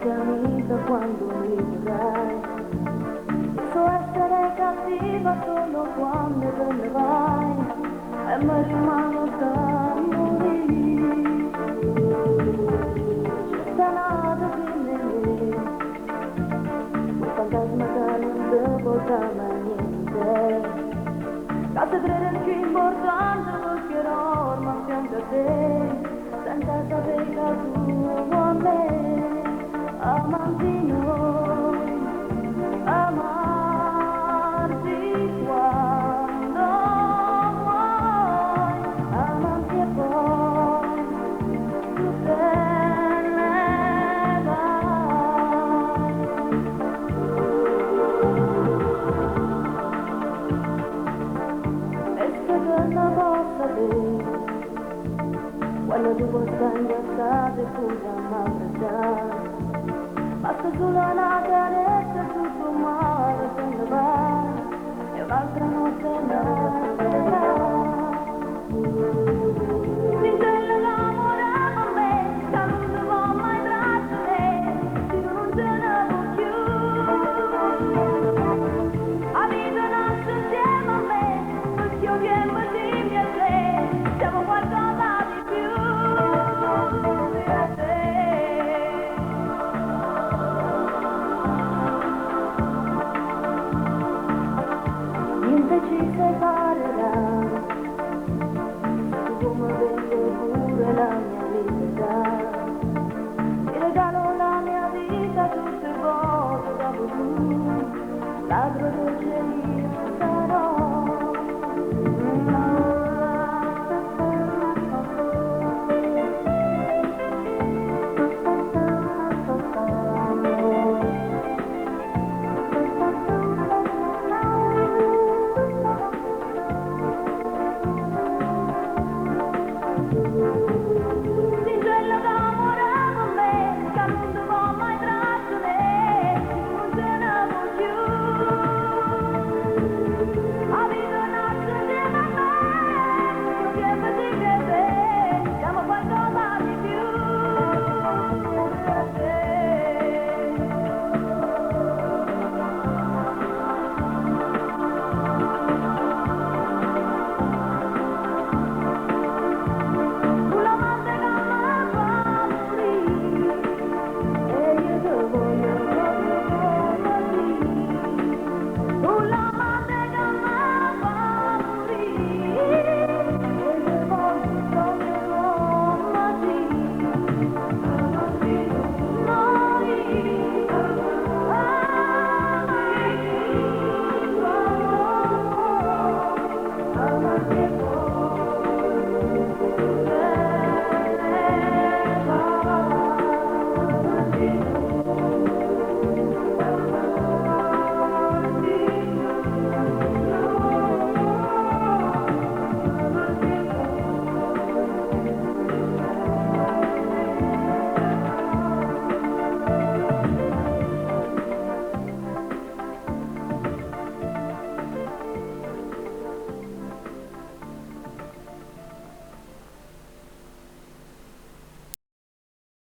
amica quando mi vorrai. So essere cattiva solo quando te ne vai e mi rimane da morire. C'è stata fine me, un fantasma che non ti porta mai niente. Cazzo crede che è importante perché ormai fianco a te, senza sapere che tu a me. Amantino, amarti quando vuoi, amanti e poi tu te ne vai. E se che non possa vedere, quando tu vuoi stare ingrassata e pure m'abbracciare. Basta solo una carezza e tutto male se ne va e un'altra notte nascerà. Singello l'amore a me, che non ti può mai trattenere, se non te ne può più. La vita nasce insieme a me, perché io tempo simile a te, siamo qualcosa di più di te. Ci separerà, tu come vedi pure la mia vita, ti regalo la mia vita tutte volte dopo tu, ladro dolce io sarò. Yeah.